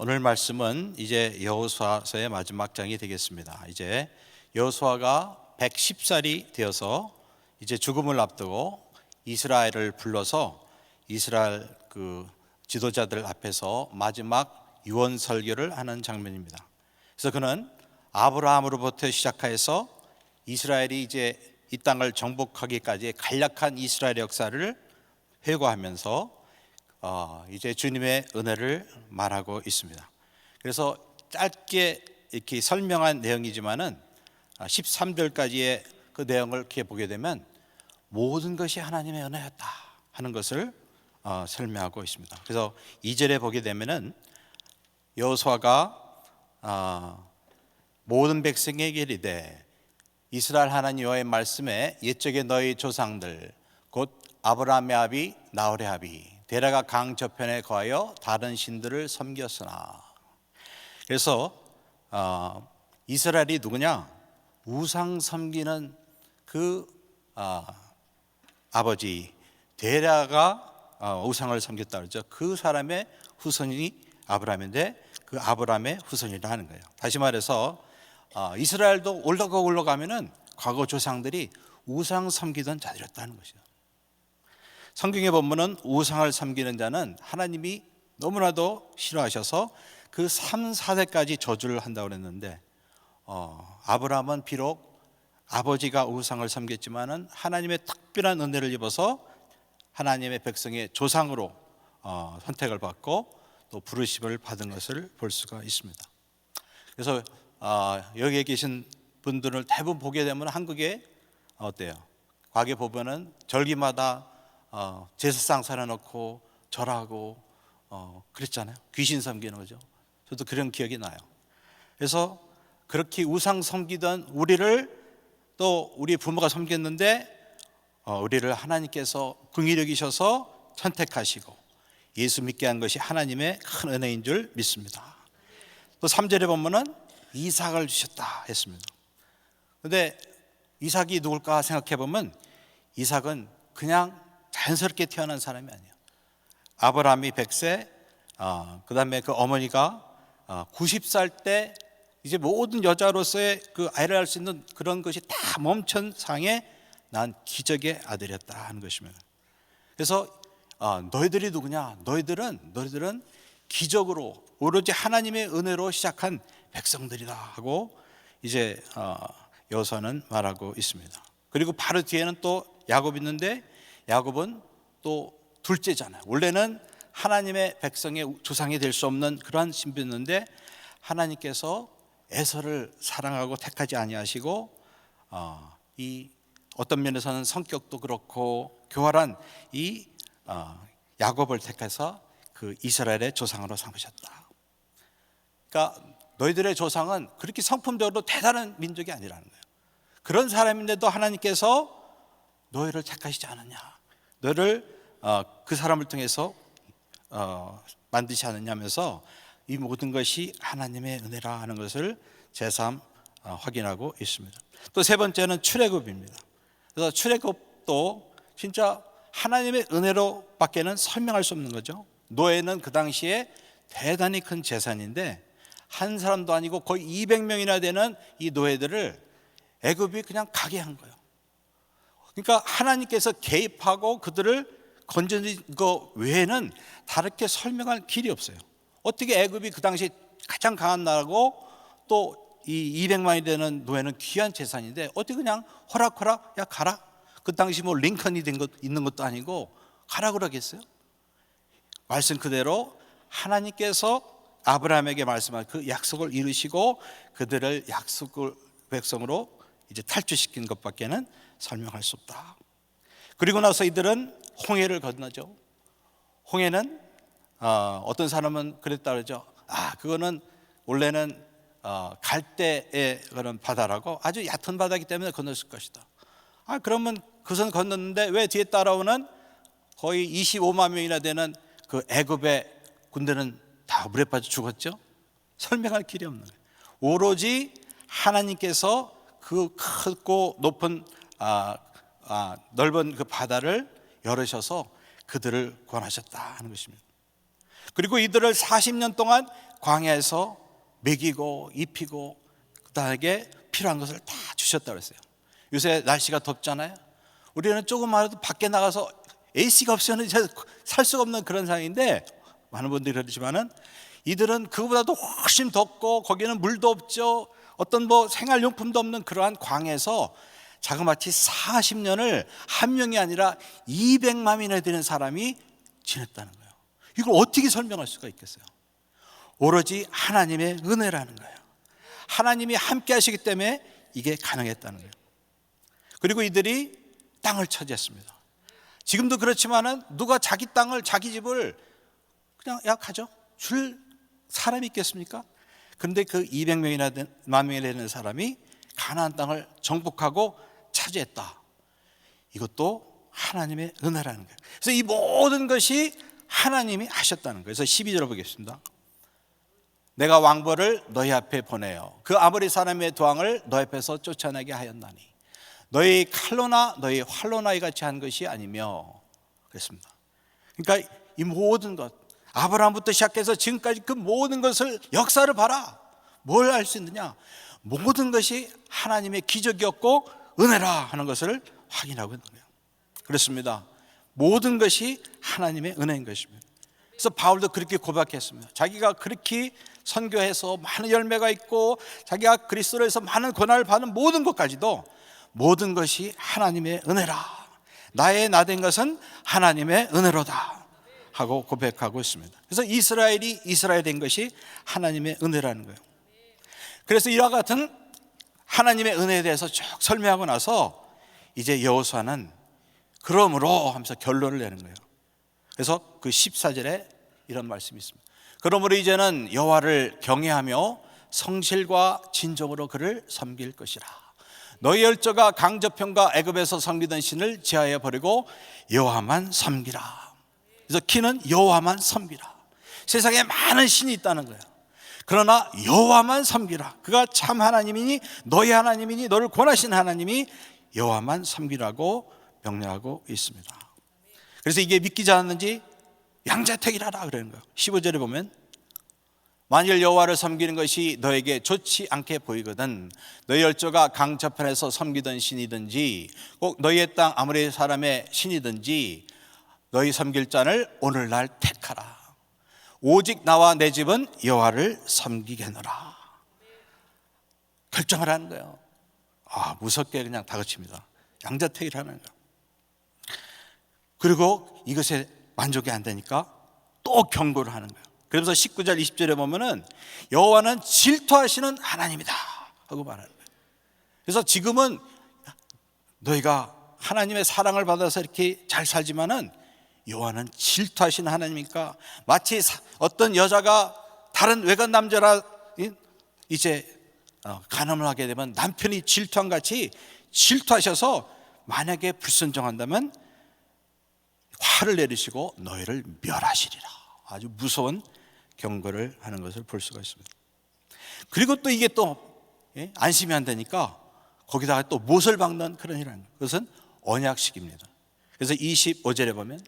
오늘 말씀은 이제 여호수아서의 마지막 장이 되겠습니다. 이제 여호수아가 110살이 되어서 이제 죽음을 앞두고 이스라엘을 불러서 이스라엘 그 지도자들 앞에서 마지막 유언 설교를 하는 장면입니다. 그래서 그는 아브라함으로부터 시작해서 이스라엘이 이제 이 땅을 정복하기까지 간략한 이스라엘 역사를 회고하면서 이제 주님의 은혜를 말하고 있습니다. 그래서 짧게 이렇게 설명한 내용이지만은 13절까지의 그 내용을 이렇게 보게 되면 모든 것이 하나님의 은혜였다 하는 것을 설명하고 있습니다. 그래서 2절에 보게 되면은 여호수아가 모든 백성에게 이르되 이스라엘 하나님 여호와의 말씀에 옛적에 너희 조상들 곧 아브라함의 아비 나홀의 아비 데라가 강 저편에 거하여 다른 신들을 섬겼으나. 그래서 이스라엘이 누구냐? 우상 섬기는 그 아버지 데라가 우상을 섬겼다 그러죠. 그 사람의 후손이 아브라함인데 그 아브라함의 후손이라 하는 거예요. 다시 말해서 이스라엘도 올라가면은 과거 조상들이 우상 섬기던 자들이었다는 것이죠. 성경에 보면은 우상을 섬기는 자는 하나님이 너무나도 싫어하셔서 그 3, 4대까지 저주를 한다고 그랬는데 아브라함은 비록 아버지가 우상을 섬겼지만은 하나님의 특별한 은혜를 입어서 하나님의 백성의 조상으로 선택을 받고 또 부르심을 받은 것을 볼 수가 있습니다. 그래서 여기에 계신 분들을 대부분 보게 되면 한국에 어때요? 과거에 보면은 절기마다 제사상 차려놓고 절하고 그랬잖아요. 귀신 섬기는 거죠. 저도 그런 기억이 나요. 그래서 그렇게 우상 섬기던 우리를 또 우리 부모가 섬겼는데 우리를 하나님께서 긍휼히 여기셔서 선택하시고 예수 믿게 한 것이 하나님의 큰 은혜인 줄 믿습니다. 또 3절에 보면은 이삭을 주셨다 했습니다. 그런데 이삭이 누굴까 생각해 보면 이삭은 그냥 자연스럽게 태어난 사람이 아니에요. 아브라함이 100세, 그 다음에 그 어머니가 90살 때 이제 모든 여자로서의 그 아이를 할 수 있는 그런 것이 다 멈춘 상에 난 기적의 아들이었다 하는 것입니다. 그래서 너희들이 누구냐? 너희들은 기적으로 오로지 하나님의 은혜로 시작한 백성들이다 하고 이제 여호수아는 말하고 있습니다. 그리고 바로 뒤에는 또 야곱이 있는데 야곱은 또 둘째잖아요. 원래는 하나님의 백성의 조상이 될 수 없는 그러한 신분이었는데 하나님께서 에서를 사랑하고 택하지 아니하시고 이 어떤 면에서는 성격도 그렇고 교활한 이 야곱을 택해서 그 이스라엘의 조상으로 삼으셨다. 그러니까 너희들의 조상은 그렇게 성품적으로 대단한 민족이 아니라는 거예요. 그런 사람인데도 하나님께서 너희를 택하시지 않았냐, 너를 그 사람을 통해서 만드시 않느냐면서 이 모든 것이 하나님의 은혜라 하는 것을 제삼 확인하고 있습니다. 또 세 번째는 출애굽입니다. 그래서 출애굽도 진짜 하나님의 은혜로 밖에는 설명할 수 없는 거죠. 노예는 그 당시에 대단히 큰 재산인데 한 사람도 아니고 거의 200명이나 되는 이 노예들을 애굽이 그냥 가게 한 거예요. 그러니까 하나님께서 개입하고 그들을 건져낸 것 외에는 다르게 설명할 길이 없어요. 어떻게 애굽이 그 당시 가장 강한 나라고 또 이 200만이 되는 노예는 귀한 재산인데 어떻게 그냥 허락 야 가라. 그 당시 뭐 링컨이 있는 것도 아니고 가라 그러겠어요? 말씀 그대로 하나님께서 아브라함에게 말씀한 그 약속을 이루시고 그들을 약속을 백성으로 이제 탈출시킨 것밖에는 설명할 수 없다. 그리고 나서 이들은 홍해를 건너죠. 홍해는 어떤 사람은 그랬다 그러죠. 그거는 원래는 갈대의 그런 바다라고 아주 얕은 바다이기 때문에 건넜을 것이다. 그러면 그선 건넜는데 왜 뒤에 따라오는 거의 25만 명이나 되는 그 애굽의 군대는 다 물에 빠져 죽었죠? 설명할 길이 없는 거예요. 오로지 하나님께서 그 크고 높은 넓은 그 바다를 열으셔서 그들을 구원하셨다 하는 것입니다. 그리고 이들을 40년 동안 광야에서 먹이고 입히고 그다음에 필요한 것을 다 주셨다고 그랬어요. 요새 날씨가 덥잖아요. 우리는 조금만해도 밖에 나가서 AC가 없으면 이제 살 수가 없는 그런 상황인데, 많은 분들이 그러지만은 이들은 그보다도 훨씬 덥고 거기는 물도 없죠. 어떤 생활용품도 없는 그러한 광야에서 자그마치 40년을 한 명이 아니라 200만이나 되는 사람이 지냈다는 거예요. 이걸 어떻게 설명할 수가 있겠어요? 오로지 하나님의 은혜라는 거예요. 하나님이 함께 하시기 때문에 이게 가능했다는 거예요. 그리고 이들이 땅을 차지했습니다. 지금도 그렇지만은 누가 자기 땅을, 자기 집을 그냥 가져 줄 사람이 있겠습니까? 그런데 그 200명이나 만 명이 되는 사람이 가나안 땅을 정복하고 차지했다. 이것도 하나님의 은혜라는 거예요. 그래서 이 모든 것이 하나님이 하셨다는 거예요. 그래서 12절을 보겠습니다. 내가 왕벌을 너희 앞에 보내어 그 아모리 사람의 도항을 너희 앞에서 쫓아내게 하였나니 너희 칼로나 너희 활로나이 같이 한 것이 아니며 그랬습니다. 그러니까 이 모든 것, 아브라함부터 시작해서 지금까지 그 모든 것을 역사를 봐라. 뭘 알 수 있느냐? 모든 것이 하나님의 기적이었고 은혜라 하는 것을 확인하고 있는 거예요. 그렇습니다. 모든 것이 하나님의 은혜인 것입니다. 그래서 바울도 그렇게 고백했습니다. 자기가 그렇게 선교해서 많은 열매가 있고 자기가 그리스도에서 많은 고난을 받는 모든 것까지도 모든 것이 하나님의 은혜라. 나의 나된 것은 하나님의 은혜로다 하고 고백하고 있습니다. 그래서 이스라엘이 이스라엘 된 것이 하나님의 은혜라는 거예요. 그래서 이와 같은 하나님의 은혜에 대해서 쭉 설명하고 나서 이제 여호수아는 그러므로 하면서 결론을 내는 거예요. 그래서 그 14절에 이런 말씀이 있습니다. 그러므로 이제는 여호와를 경외하며 성실과 진정으로 그를 섬길 것이라. 너희 열조가 강저편과 애굽에서 섬기던 신을 제하여 버리고 여호와만 섬기라. 그래서 키는 여호와만 섬기라. 세상에 많은 신이 있다는 거예요. 그러나 여호와만 섬기라. 그가 참 하나님이니 너희 하나님이니 너를 권하신 하나님이 여호와만 섬기라고 명령하고 있습니다. 그래서 이게 믿기지 않았는지 양자택일하라 그러는 거예요. 15절에 보면 만일 여호와를 섬기는 것이 너에게 좋지 않게 보이거든 너희 열조가 강 저편에서 섬기던 신이든지 꼭 너희의 땅 아모리 사람의 신이든지 너희 섬길 자를 오늘날 택하라. 오직 나와 내 집은 여호와를 섬기겠노라. 결정을 하는 거예요. 무섭게 그냥 다그칩니다. 양자택일하는 거예요. 그리고 이것에 만족이 안 되니까 또 경고를 하는 거예요. 그래서 19절 20절에 보면은 여호와는 질투하시는 하나님이다 하고 말하는 거예요. 그래서 지금은 너희가 하나님의 사랑을 받아서 이렇게 잘 살지만은 여호와는 질투하시는 하나님이니까 마치 어떤 여자가 다른 외간 남자라 이제 간음을 하게 되면 남편이 질투한 같이 질투하셔서 만약에 불순종한다면 화를 내리시고 너희를 멸하시리라. 아주 무서운 경고를 하는 것을 볼 수가 있습니다. 그리고 또 이게 또 안심이 안 되니까 거기다가 또 못을 박는 그런 일이라는 거예요. 그것은 언약식입니다. 그래서 25절에 보면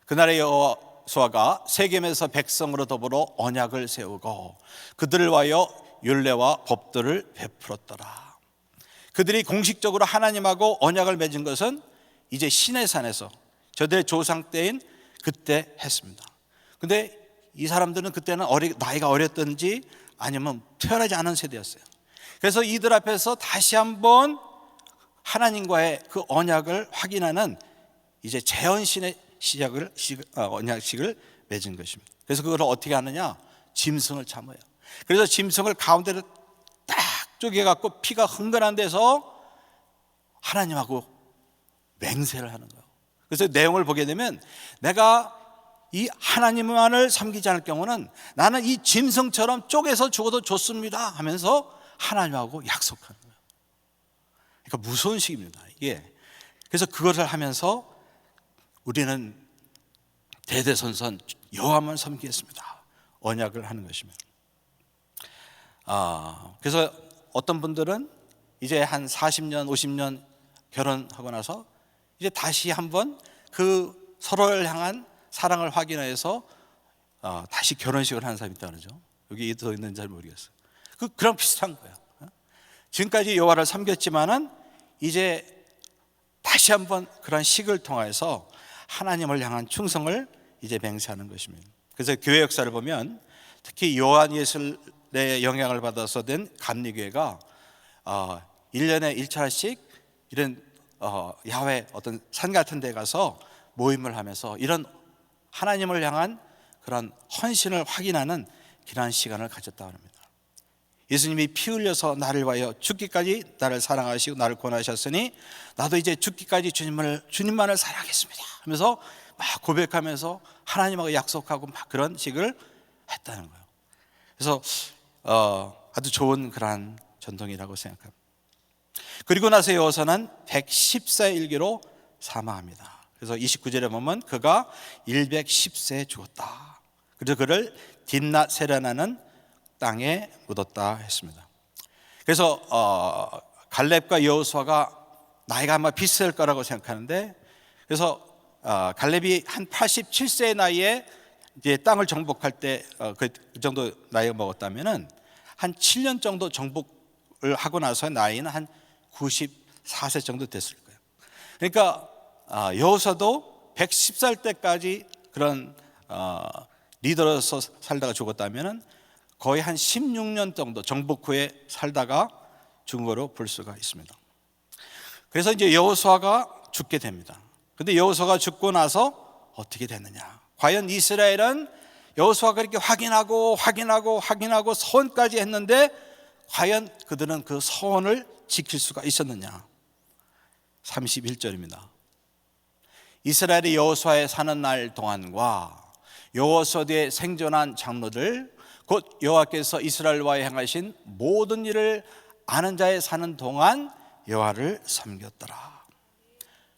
그날의 여호수아가 세겜에서 백성으로 더불어 언약을 세우고 그들을 위하여 율례와 법도를 베풀었더라. 그들이 공식적으로 하나님하고 언약을 맺은 것은 이제 시내산에서 저들의 조상 때인 그때 했습니다. 근데 이 사람들은 그때는 나이가 어렸든지 아니면 태어나지 않은 세대였어요. 그래서 이들 앞에서 다시 한번 하나님과의 그 언약을 확인하는 이제 재헌신의 언약식을 맺은 것입니다. 그래서 그걸 어떻게 하느냐? 짐승을 참아요. 그래서 짐승을 가운데로 딱 쪼개갖고 피가 흥건한 데서 하나님하고 맹세를 하는 거예요. 그래서 내용을 보게 되면 내가 이 하나님만을 섬기지 않을 경우는 나는 이 짐승처럼 쪼개서 죽어도 좋습니다 하면서 하나님하고 약속하는 거예요. 그러니까 무서운 식입니다 이게. 그래서 그것을 하면서 우리는 대대손손 여호와만 섬기겠습니다 언약을 하는 것입니다. 그래서 어떤 분들은 이제 한 40년 50년 결혼하고 나서 이제 다시 한번 그 서로를 향한 사랑을 확인해서 다시 결혼식을 하는 사람이 있다 그러죠. 여기 더 있는지 잘 모르겠어요. 그랑 비슷한 거예요. 지금까지 여호와를 섬겼지만은 이제 다시 한번 그런 식을 통해서 하나님을 향한 충성을 이제 맹세하는 것입니다. 그래서 교회 역사를 보면 특히 요한 예술의 영향을 받아서 된 감리교회가 1년에 1차씩 이런 야외 어떤 산 같은 데 가서 모임을 하면서 이런 하나님을 향한 그런 헌신을 확인하는 귀한 시간을 가졌다고 합니다. 예수님이 피 흘려서 나를 위하여 죽기까지 나를 사랑하시고 나를 권하셨으니 나도 이제 죽기까지 주님만을 사랑하겠습니다 하면서 막 고백하면서 하나님하고 약속하고 막 그런 식을 했다는 거예요. 그래서 아주 좋은 그런 전통이라고 생각합니다. 그리고 나서 여호사는 110세 일기로 사망합니다. 그래서 29절에 보면 그가 110세에 죽었다. 그래서 그를 딥낫세라나는 땅에 묻었다 했습니다. 그래서 갈렙과 여호수아가 나이가 아마 비슷할 거라고 생각하는데, 그래서 갈렙이 한 87세의 나이에 이제 땅을 정복할 때 그 정도 나이가 먹었다면은 한 7년 정도 정복을 하고 나서 나이는 한 94세 정도 됐을 거예요. 그러니까 여호수아도 110살 때까지 그런 리더로서 살다가 죽었다면은 거의 한 16년 정도 정복 후에 살다가 죽은 거로 볼 수가 있습니다. 그래서 이제 여호수아가 죽게 됩니다. 근데 여호수아가 죽고 나서 어떻게 됐느냐? 과연 이스라엘은 여호수아가 이렇게 확인하고 서원까지 했는데 과연 그들은 그 서원을 지킬 수가 있었느냐? 31절입니다. 이스라엘이 여호수아에 사는 날 동안과 여호수아 뒤에 생존한 장로들 곧 여호와께서 이스라엘과 행하신 모든 일을 아는 자에 사는 동안 여호와를 섬겼더라.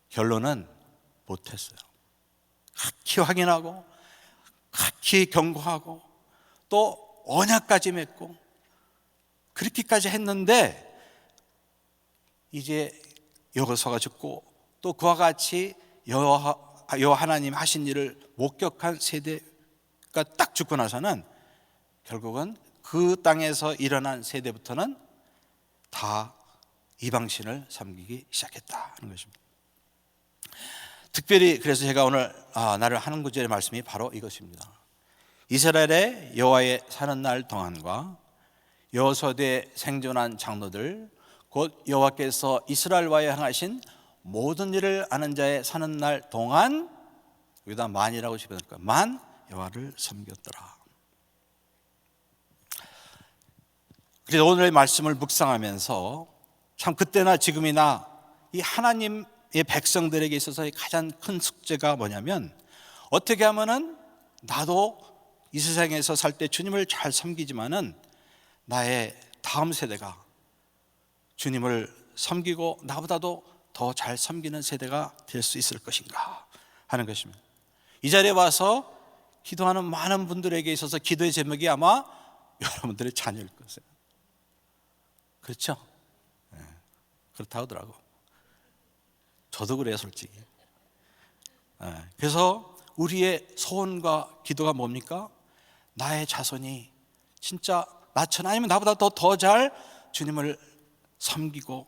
결론은 못했어요. 각히 확인하고 각히 경고하고 또 언약까지 맺고 그렇게까지 했는데 이제 여호수아가 죽고 또 그와 같이 여호와 하나님 하신 일을 목격한 세대가 딱 죽고 나서는 결국은 그 땅에서 일어난 세대부터는 다 이방신을 섬기기 시작했다는 것입니다. 특별히 그래서 제가 오늘 나를 하는 구절의 말씀이 바로 이것입니다. 이스라엘의 여호와의 사는 날 동안과 여호수아 때 생존한 장로들 곧 여호와께서 이스라엘과 행하신 모든 일을 아는 자의 사는 날 동안, 여기다 만이라고 집어넣을까요? 만 여호와를 섬겼더라. 그래서 오늘의 말씀을 묵상하면서 참 그때나 지금이나 이 하나님의 백성들에게 있어서 가장 큰 숙제가 뭐냐면, 어떻게 하면은 나도 이 세상에서 살 때 주님을 잘 섬기지만은 나의 다음 세대가 주님을 섬기고 나보다도 더 잘 섬기는 세대가 될 수 있을 것인가 하는 것입니다. 이 자리에 와서 기도하는 많은 분들에게 있어서 기도의 제목이 아마 여러분들의 자녀일 것이에요. 그렇죠? 네, 그렇다 하더라고. 저도 그래요, 솔직히. 네, 그래서 우리의 소원과 기도가 뭡니까? 나의 자손이 진짜 나처럼 아니면 나보다 더 잘 주님을 섬기고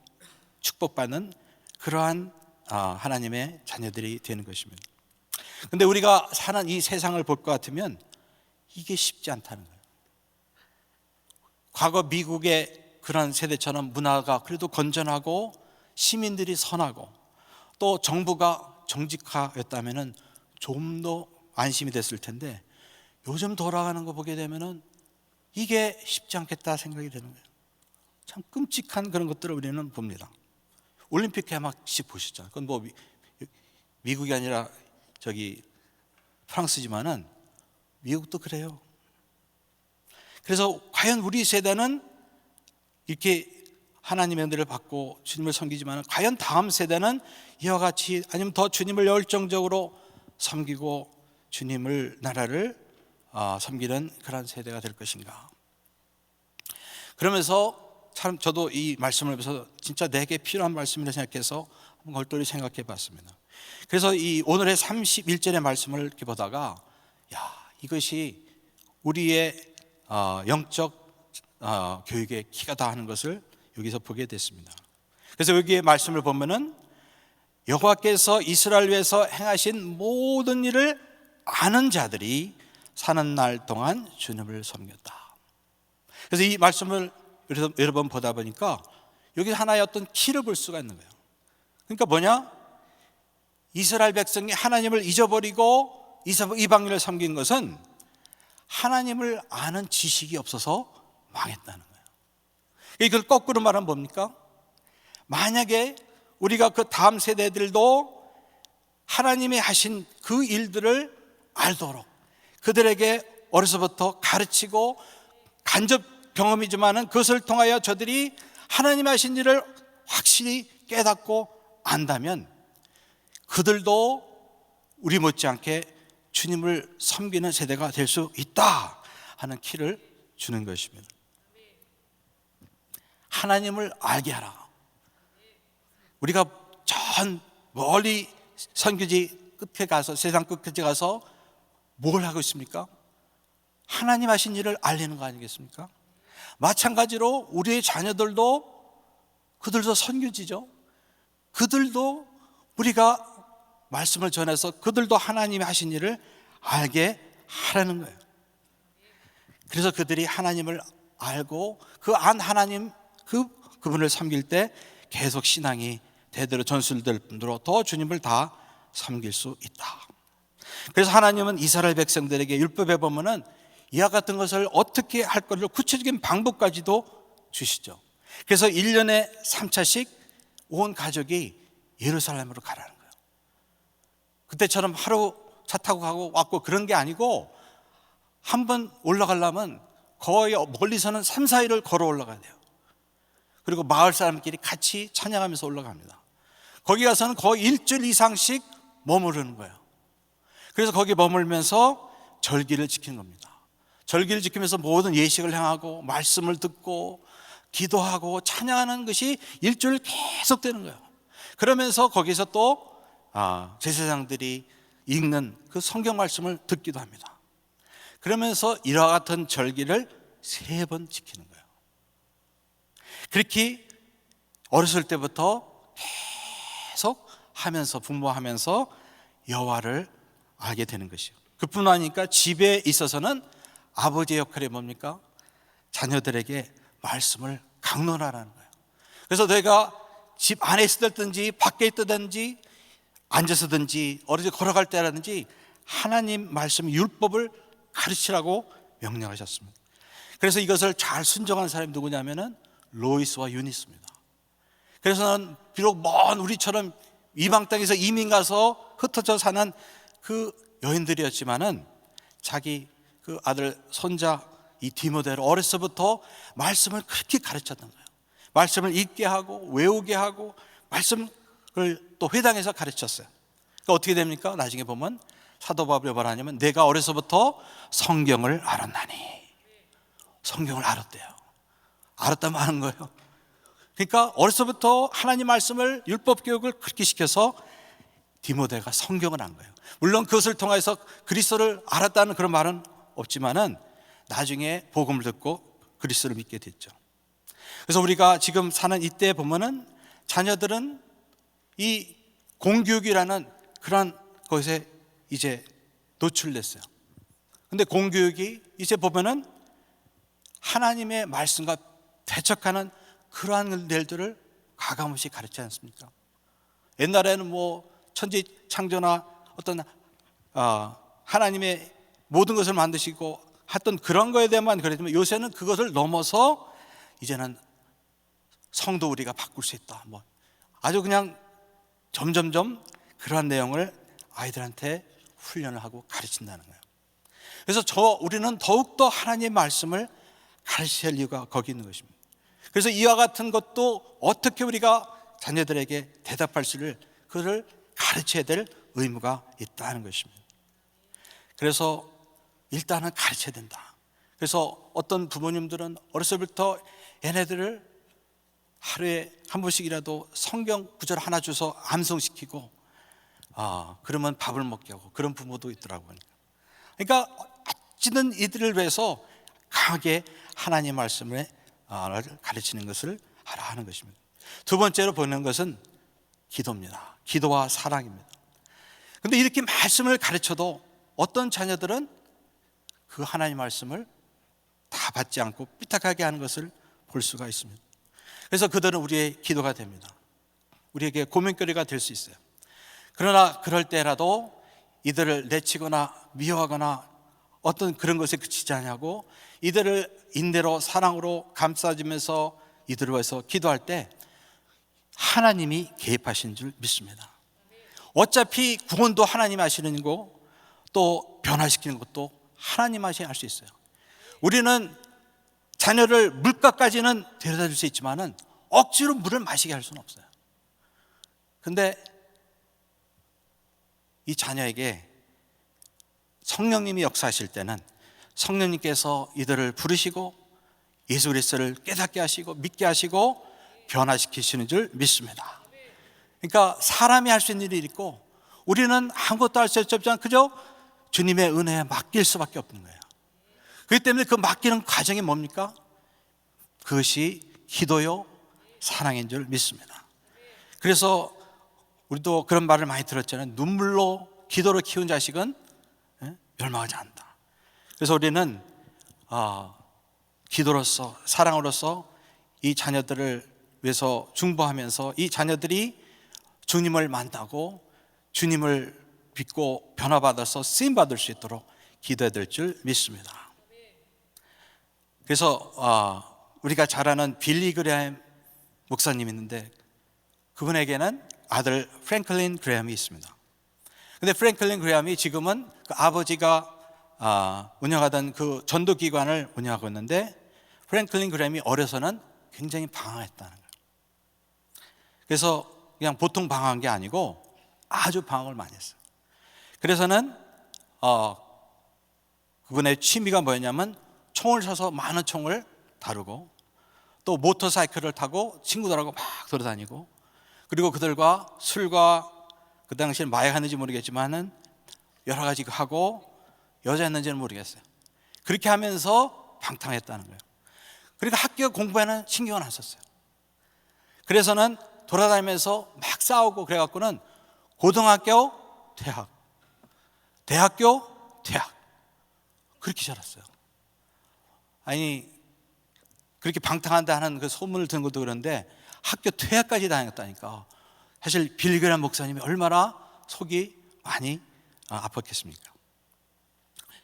축복받는 그러한 하나님의 자녀들이 되는 것입니다. 그런데 우리가 사는 이 세상을 볼 것 같으면 이게 쉽지 않다는 거예요. 과거 미국의 그런 세대처럼 문화가 그래도 건전하고 시민들이 선하고 또 정부가 정직하였다면 좀 더 안심이 됐을 텐데, 요즘 돌아가는 거 보게 되면 이게 쉽지 않겠다 생각이 되는 거예요. 참 끔찍한 그런 것들을 우리는 봅니다. 올림픽 개막식 보셨잖아요. 그건 뭐 미국이 아니라 저기 프랑스지만은 미국도 그래요. 그래서 과연 우리 세대는 이렇게 하나님의 은혜를 받고 주님을 섬기지만 과연 다음 세대는 이와 같이 아니면 더 주님을 열정적으로 섬기고 주님을 나라를 섬기는 그런 세대가 될 것인가. 그러면서 참 저도 이 말씀을 보면서 진짜 내게 필요한 말씀이라 생각해서 한번 걸똘히 생각해 봤습니다. 그래서 이 오늘의 31절의 말씀을 이렇게 보다가 이것이 우리의 영적 교육의 키가 하는 것을 여기서 보게 됐습니다. 그래서 여기에 말씀을 보면은 여호와께서 이스라엘 위해서 행하신 모든 일을 아는 자들이 사는 날 동안 주님을 섬겼다. 그래서 이 말씀을 여러 번 보다 보니까 여기 하나의 어떤 키를 볼 수가 있는 거예요. 그러니까 뭐냐? 이스라엘 백성이 하나님을 잊어버리고 이방인을 섬긴 것은 하나님을 아는 지식이 없어서 망했다는 거예요. 이걸 거꾸로 말하면 뭡니까? 만약에 우리가 그 다음 세대들도 하나님이 하신 그 일들을 알도록 그들에게 어려서부터 가르치고 간접 경험이지만은 그것을 통하여 저들이 하나님 하신 일을 확실히 깨닫고 안다면 그들도 우리 못지않게 주님을 섬기는 세대가 될 수 있다 하는 키를 주는 것입니다. 하나님을 알게 하라. 우리가 전 멀리 선교지 끝에 가서 세상 끝에 가서 뭘 하고 있습니까? 하나님 하신 일을 알리는 거 아니겠습니까? 마찬가지로 우리의 자녀들도 그들도 선교지죠. 그들도 우리가 말씀을 전해서 그들도 하나님이 하신 일을 알게 하라는 거예요. 그래서 그들이 하나님을 알고 그 안 하나님 그분을 섬길 때 계속 신앙이 대대로 전술될 뿐더러 더 주님을 다 섬길 수 있다. 그래서 하나님은 이스라엘 백성들에게 율법에 보면은 이와 같은 것을 어떻게 할 것을 구체적인 방법까지도 주시죠. 그래서 1년에 3차씩 온 가족이 예루살렘으로 가라는 거예요. 그때처럼 하루 차 타고 가고 왔고 그런 게 아니고 한 번 올라가려면 거의 멀리서는 3, 4일을 걸어 올라가야 돼요. 그리고 마을 사람끼리 같이 찬양하면서 올라갑니다. 거기 가서는 거의 일주일 이상씩 머무르는 거예요. 그래서 거기 머물면서 절기를 지키는 겁니다. 절기를 지키면서 모든 예식을 행하고 말씀을 듣고 기도하고 찬양하는 것이 일주일 계속 되는 거예요. 그러면서 거기서 또 제사장들이 읽는 그 성경 말씀을 듣기도 합니다. 그러면서 이와 같은 절기를 3번 지키는 거예요. 그렇게 어렸을 때부터 계속 하면서 분모하면서 여호와를 알게 되는 것이요. 그뿐 아니니까 집에 있어서는 아버지의 역할이 뭡니까? 자녀들에게 말씀을 강론하라는 거예요. 그래서 내가 집 안에 있든지 밖에 있든지 앉아서든지 어디 걸어갈 때라든지 하나님 말씀 율법을 가르치라고 명령하셨습니다. 그래서 이것을 잘 순종한 사람이 누구냐면은 로이스와 유니스입니다. 그래서는 비록 먼 우리처럼 이방 땅에서 이민 가서 흩어져 사는 그 여인들이었지만은 자기 그 아들 손자 이 디모데를 어려서부터 말씀을 그렇게 가르쳤던 거예요. 말씀을 읽게 하고 외우게 하고 말씀을 또 회당에서 가르쳤어요. 그러니까 어떻게 됩니까? 나중에 보면 사도 바울이 뭐라 하냐면 내가 어려서부터 성경을 알았나니. 성경을 알았대요. 알았다면 아는 거예요. 그러니까 어려서부터 하나님 말씀을 율법 교육을 그렇게 시켜서 디모데가 성경을 안 거예요. 물론 그것을 통해서 그리스도를 알았다는 그런 말은 없지만은 나중에 복음을 듣고 그리스도를 믿게 됐죠. 그래서 우리가 지금 사는 이때 보면은 자녀들은 이 공교육이라는 그런 것에 이제 노출됐어요. 근데 공교육이 이제 보면은 하나님의 말씀과 대척하는 그러한 일들을 가감없이 가르치지 않습니까? 옛날에는 뭐 천지 창조나 어떤 하나님의 모든 것을 만드시고 했던 그런 거에 대해만 그랬지만 요새는 그것을 넘어서 이제는 성도 우리가 바꿀 수 있다. 뭐 아주 그냥 점점점 그러한 내용을 아이들한테 훈련을 하고 가르친다는 거예요. 그래서 우리는 더욱더 하나님의 말씀을 가르쳐야 할 이유가 거기 있는 것입니다. 그래서 이와 같은 것도 어떻게 우리가 자녀들에게 대답할 수를 그를 가르쳐야 될 의무가 있다는 것입니다. 그래서 일단은 가르쳐야 된다. 그래서 어떤 부모님들은 어렸을 때부터 얘네들을 하루에 한 번씩이라도 성경 구절 하나 줘서 암송시키고 그러면 밥을 먹게 하고 그런 부모도 있더라고요. 그러니까 어찌든 이들을 위해서 강하게 하나님 말씀을 가르치는 것을 하라 하는 것입니다. 두 번째로 보는 것은 기도입니다. 기도와 사랑입니다. 그런데 이렇게 말씀을 가르쳐도 어떤 자녀들은 그 하나님 말씀을 다 받지 않고 삐딱하게 하는 것을 볼 수가 있습니다. 그래서 그들은 우리의 기도가 됩니다. 우리에게 고민거리가 될 수 있어요. 그러나 그럴 때라도 이들을 내치거나 미워하거나 어떤 그런 것에 그치지 않냐고 이들을 인내로 사랑으로 감싸주면서 이들을 위해서 기도할 때 하나님이 개입하신 줄 믿습니다. 어차피 구원도 하나님이 하시는 거고 또 변화시키는 것도 하나님만이 할 수 있어요. 우리는 자녀를 물가까지는 데려다 줄 수 있지만은 억지로 물을 마시게 할 수는 없어요. 근데 이 자녀에게 성령님이 역사하실 때는 성령님께서 이들을 부르시고 예수 그리스도를 깨닫게 하시고 믿게 하시고 변화시키시는 줄 믿습니다. 그러니까 사람이 할 수 있는 일이 있고 우리는 아무것도 할 수 없지만 그저 주님의 은혜에 맡길 수밖에 없는 거예요. 그렇기 때문에 그 맡기는 과정이 뭡니까? 그것이 기도요 사랑인 줄 믿습니다. 그래서 우리도 그런 말을 많이 들었잖아요. 눈물로 기도로 키운 자식은 멸망하지 않는다. 그래서 우리는 기도로서 사랑으로서 이 자녀들을 위해서 중보하면서 이 자녀들이 주님을 만나고 주님을 믿고 변화받아서 쓰임받을 수 있도록 기도해야 될 줄 믿습니다. 그래서 우리가 잘 아는 빌리 그레엄 목사님이 있는데 그분에게는 아들 프랭클린 그레엄이 있습니다. 근데 프랭클린 그레엄이 지금은 그 아버지가 운영하던 그 전도기관을 운영하고 있는데 프랭클린 그레엄이 어려서는 굉장히 방황했다는 거예요. 그래서 그냥 보통 방황한 게 아니고 아주 방황을 많이 했어요. 그래서는 그분의 취미가 뭐였냐면 총을 쏴서 많은 총을 다루고 또 모터사이클을 타고 친구들하고 막 돌아다니고 그리고 그들과 술과 그 당시에 마약하는지 모르겠지만은 여러 가지 하고 여자였는지는 모르겠어요. 그렇게 하면서 방탕했다는 거예요. 그러니까 학교 공부에는 신경을 안 썼어요. 그래서는 돌아다니면서 막 싸우고 그래갖고는 고등학교, 대학, 대학교, 대학 그렇게 자랐어요. 아니 그렇게 방탕한다 하는 그 소문을 듣는 것도 그런데 학교 퇴학까지 다녔다니까. 사실 빌리 그레엄 목사님이 얼마나 속이 많이 아팠겠습니까?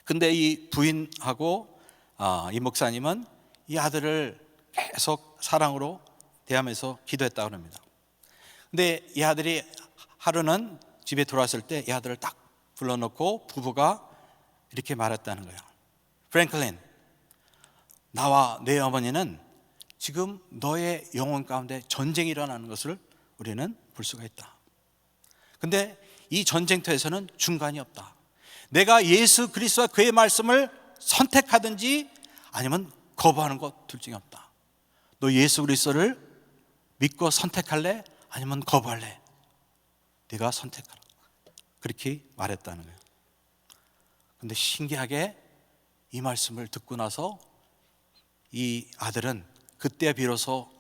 근데 이 부인하고 이 목사님은 이 아들을 계속 사랑으로 대하면서 기도했다고 합니다. 근데 이 아들이 하루는 집에 돌아왔을 때 이 아들을 딱 불러놓고 부부가 이렇게 말했다는 거예요. 프랭클린, 나와 내 어머니는 지금 너의 영혼 가운데 전쟁이 일어나는 것을 우리는 볼 수가 있다. 근데 이 전쟁터에서는 중간이 없다. 내가 예수 그리스도와 그의 말씀을 선택하든지 아니면 거부하는 것 둘 중에 없다. 너 예수 그리스도를 믿고 선택할래? 아니면 거부할래? 네가 선택하라. 그렇게 말했다는 거예요. 근데 신기하게 이 말씀을 듣고 나서 이 아들은 그때 비로소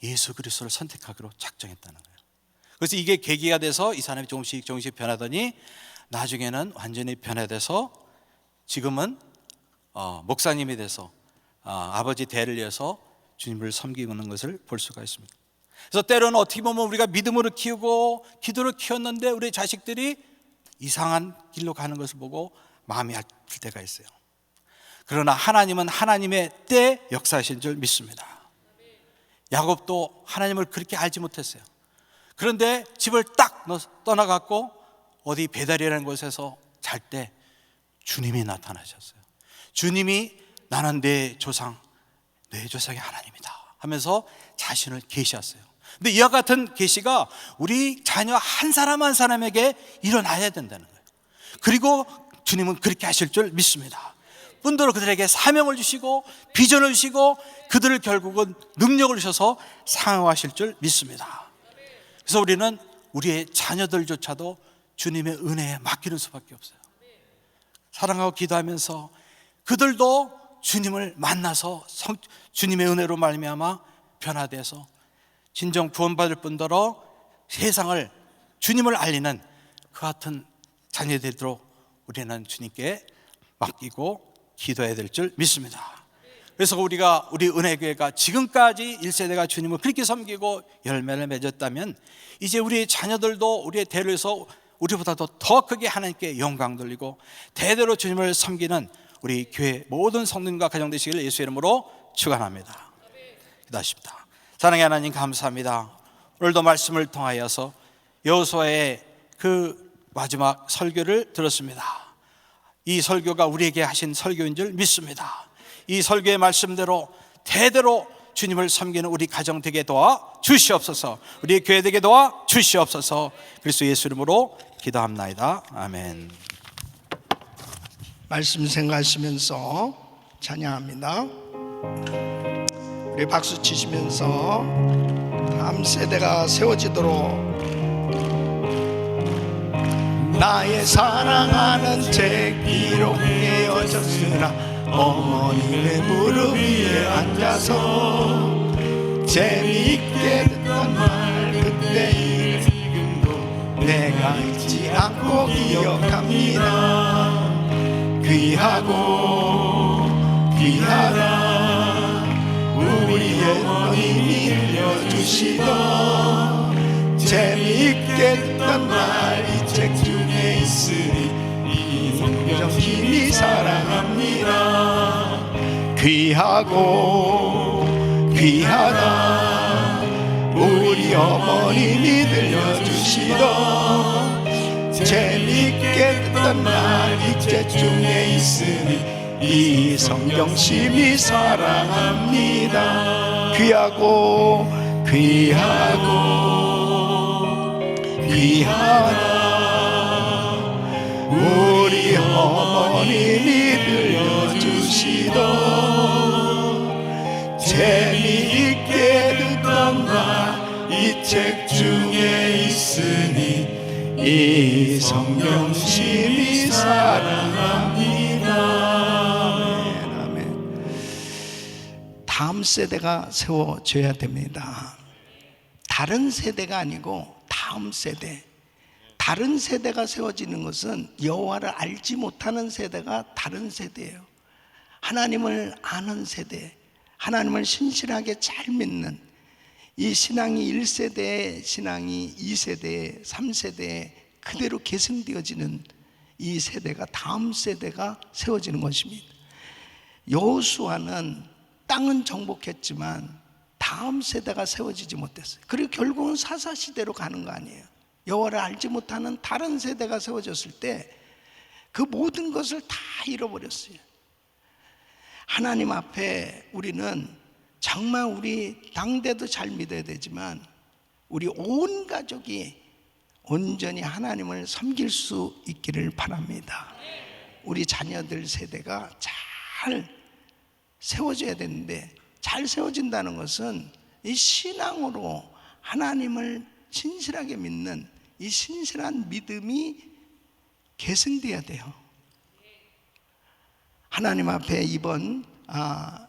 예수 그리스도를 선택하기로 작정했다는 거예요. 그래서 이게 계기가 돼서 이 사람이 조금씩 변하더니 나중에는 완전히 변화돼서 지금은 목사님이 돼서 아버지 대를 이어서 주님을 섬기는 것을 볼 수가 있습니다. 그래서 때로는 어떻게 보면 우리가 믿음으로 키우고 기도를 키웠는데 우리 자식들이 이상한 길로 가는 것을 보고 마음이 아플 때가 있어요. 그러나 하나님은 하나님의 때 역사하신 줄 믿습니다. 야곱도 하나님을 그렇게 알지 못했어요. 그런데 집을 딱 떠나갔고 어디 베델이라는 곳에서 잘 때 주님이 나타나셨어요. 주님이 나는 내 조상의 하나님이다 하면서 자신을 계시했어요. 근데 이와 같은 계시가 우리 자녀 한 사람 한 사람에게 일어나야 된다는 거예요. 그리고 주님은 그렇게 하실 줄 믿습니다. 뿐더러 그들에게 사명을 주시고 비전을 주시고 그들을 결국은 능력을 주셔서 상호하실 줄 믿습니다. 그래서 우리는 우리의 자녀들조차도 주님의 은혜에 맡기는 수밖에 없어요. 사랑하고 기도하면서 그들도 주님을 만나서 주님의 은혜로 말미암아 변화돼서 진정 구원받을 뿐더러 세상을 주님을 알리는 그 같은 자녀 되도록 우리는 주님께 맡기고 기도해야 될 줄 믿습니다. 그래서 우리 은혜교회가 지금까지 1세대가 주님을 그렇게 섬기고 열매를 맺었다면 이제 우리 자녀들도 우리의 대로에서 우리보다도 더 크게 하나님께 영광 돌리고 대대로 주님을 섬기는 우리 교회 모든 성도님과 가정 되시기를 예수 이름으로 축원합니다. 기도하십니다. 사랑의 하나님 감사합니다. 오늘도 말씀을 통하여서 여호수아의 그 마지막 설교를 들었습니다. 이 설교가 우리에게 하신 설교인 줄 믿습니다. 이 설교의 말씀대로 대대로 주님을 섬기는 우리 가정 되게 도와 주시옵소서. 우리 교회 되게 도와 주시옵소서. 그리스도 예수 이름으로 기도합나이다. 아멘. 말씀 생각하시면서 찬양합니다. 우리 박수 치시면서 다음 세대가 세워지도록 나의 사랑하는 책 비록 헤어졌으나 어머니의 무릎 위에 앉아서 재미있게 듣던 말 그때 지금도 내가 잊지 않고 기억합니다. 귀하고 귀하다 우리의 어머님이 들려주시던 재미있게 듣던 말 이 책 중에 있으니 이 성경 힘이 사랑합니다. 귀하고 귀하다 우리 어머님이 들려주시던 재미있게 듣던 말 이 책 중에 있으니 이 성경심이 사랑합니다. 귀하고 귀하고 귀하다 우리 어머님이 들려주시던 재미있게 듣던 말 이 책 중에 있으니 이 성경심이 사랑합니다. 아멘. 다음 세대가 세워져야 됩니다. 다른 세대가 아니고 다음 세대. 다른 세대가 세워지는 것은 여호와를 알지 못하는 세대가 다른 세대예요. 하나님을 아는 세대, 하나님을 신실하게 잘 믿는 이 신앙이 1세대의 신앙이 2세대, 3세대에 그대로 계승되어지는 이 세대가 다음 세대가 세워지는 것입니다. 여호수아는 땅은 정복했지만 다음 세대가 세워지지 못했어요. 그리고 결국은 사사시대로 가는 거 아니에요. 여호와를 알지 못하는 다른 세대가 세워졌을 때 그 모든 것을 다 잃어버렸어요. 하나님 앞에 우리는 정말 우리 당대도 잘 믿어야 되지만 우리 온 가족이 온전히 하나님을 섬길 수 있기를 바랍니다. 우리 자녀들 세대가 잘 세워져야 되는데 잘 세워진다는 것은 이 신앙으로 하나님을 신실하게 믿는 이 신실한 믿음이 계승돼야 돼요. 하나님 앞에 이번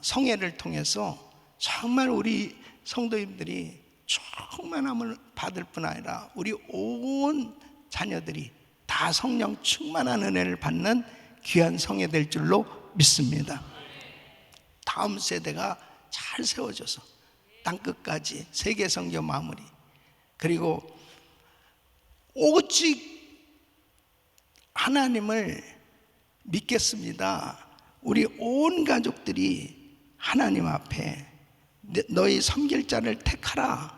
성회를 통해서 정말 우리 성도님들이 충만함을 받을 뿐 아니라 우리 온 자녀들이 다 성령 충만한 은혜를 받는 귀한 성회 될 줄로 믿습니다. 다음 세대가 잘 세워져서 땅끝까지 세계 선교 마무리, 그리고 오직 하나님을 믿겠습니다. 우리 온 가족들이 하나님 앞에 너희 섬길 자를 택하라.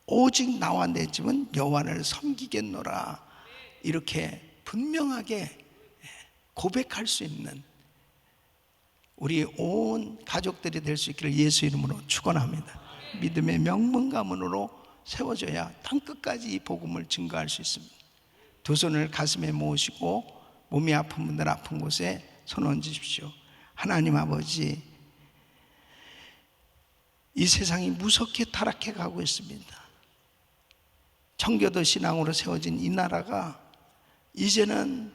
오직 나와 내 집은 여호와를 섬기겠노라. 이렇게 분명하게 고백할 수 있는 우리 온 가족들이 될 수 있기를 예수 이름으로 축원합니다. 믿음의 명문가문으로 세워져야 땅끝까지 이 복음을 증거할 수 있습니다. 두 손을 가슴에 모으시고 몸이 아픈 분들 아픈 곳에 손 얹으십시오. 하나님 아버지, 이 세상이 무섭게 타락해 가고 있습니다. 청교도 신앙으로 세워진 이 나라가 이제는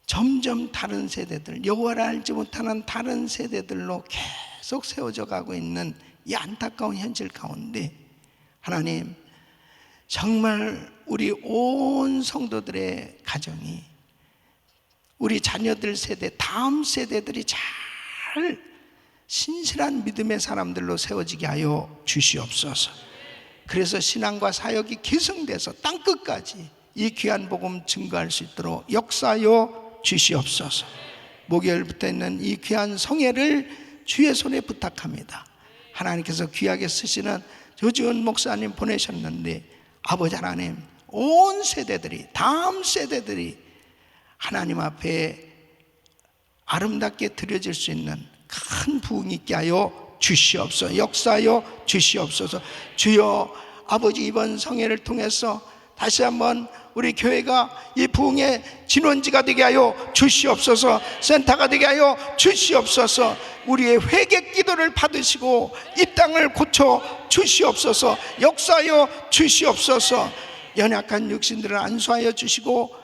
점점 다른 세대들, 여호와를 알지 못하는 다른 세대들로 계속 세워져 가고 있는 이 안타까운 현실 가운데 하나님, 정말 우리 온 성도들의 가정이, 우리 자녀들 세대, 다음 세대들이 잘 신실한 믿음의 사람들로 세워지게 하여 주시옵소서. 그래서 신앙과 사역이 계승돼서 땅끝까지 이 귀한 복음 증거할 수 있도록 역사하여 주시옵소서. 목요일부터 있는 이 귀한 성회를 주의 손에 부탁합니다. 하나님께서 귀하게 쓰시는 조지훈 목사님 보내셨는데 아버지 하나님, 온 세대들이, 다음 세대들이 하나님 앞에 아름답게 드려질 수 있는 큰 부흥이 있게 하여 주시옵소서. 역사하여 주시옵소서. 주여, 아버지, 이번 성회를 통해서 다시 한번 우리 교회가 이 부흥의 진원지가 되게 하여 주시옵소서. 센터가 되게 하여 주시옵소서. 우리의 회개 기도를 받으시고 이 땅을 고쳐 주시옵소서. 역사하여 주시옵소서. 연약한 육신들을 안수하여 주시고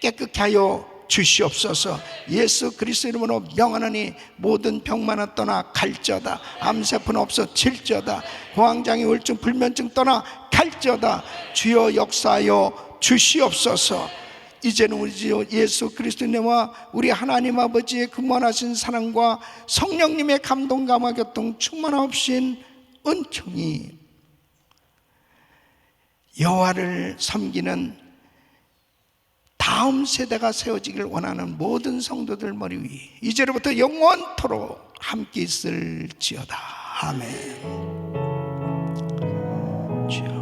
깨끗게 하여 주시옵소서. 예수 그리스도 이름으로 명하노니 모든 병만은 떠나 갈지어다. 암세포는 없어질지어다. 공황장애, 우울증, 불면증 떠나 갈지어다. 주여 역사하여 주시옵소서. 이제는 우리 주 예수 그리스도님과 우리 하나님 아버지의 근무하신 사랑과 성령님의 감동, 감화, 교통 충만하신 은총이 여호와를 섬기는 다음 세대가 세워지길 원하는 모든 성도들 머리 위에 이제로부터 영원토록 함께 있을지어다. 아멘. 주여.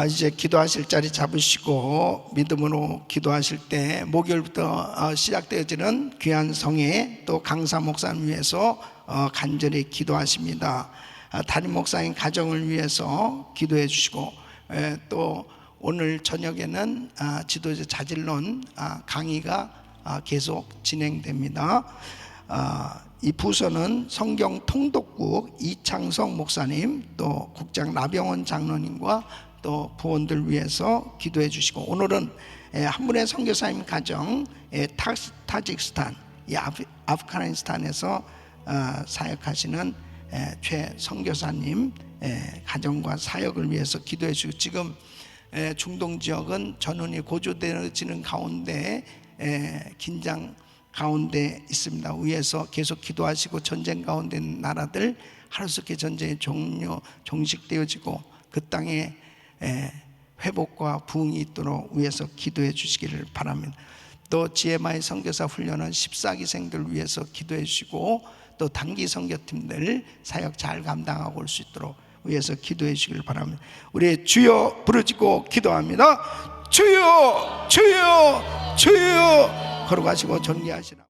이제 기도하실 자리 잡으시고 믿음으로 기도하실 때 목요일부터 시작되어지는 귀한 성회, 또 강사 목사님 위해서 간절히 기도하십니다. 담임 목사님 가정을 위해서 기도해 주시고, 또 오늘 저녁에는 지도자 자질론 강의가 계속 진행됩니다. 이 부서는 성경 통독국 이창성 목사님, 또 국장 나병원 장로님과 또 부원들 위해서 기도해 주시고, 오늘은 한 분의 선교사님 가정, 타직스탄, 이 아프가니스탄에서 사역하시는 최 선교사님 가정과 사역을 위해서 기도해 주시고, 지금 중동 지역은 전운이 고조되어지는 가운데 긴장 가운데 있습니다. 위에서 계속 기도하시고, 전쟁 가운데 있는 나라들 하루속히 전쟁이 종식되어지고 그 땅에 회복과 부흥이 있도록 위해서 기도해 주시기를 바랍니다. 또 GMI 선교사 훈련은 14기생들 위해서 기도해 주시고, 또 단기 선교팀들 사역 잘 감당하고 올 수 있도록 위해서 기도해 주시길 바랍니다. 우리 주여 부르짖고 기도합니다. 주여, 주여, 주여. 걸어가시고 존귀하시라.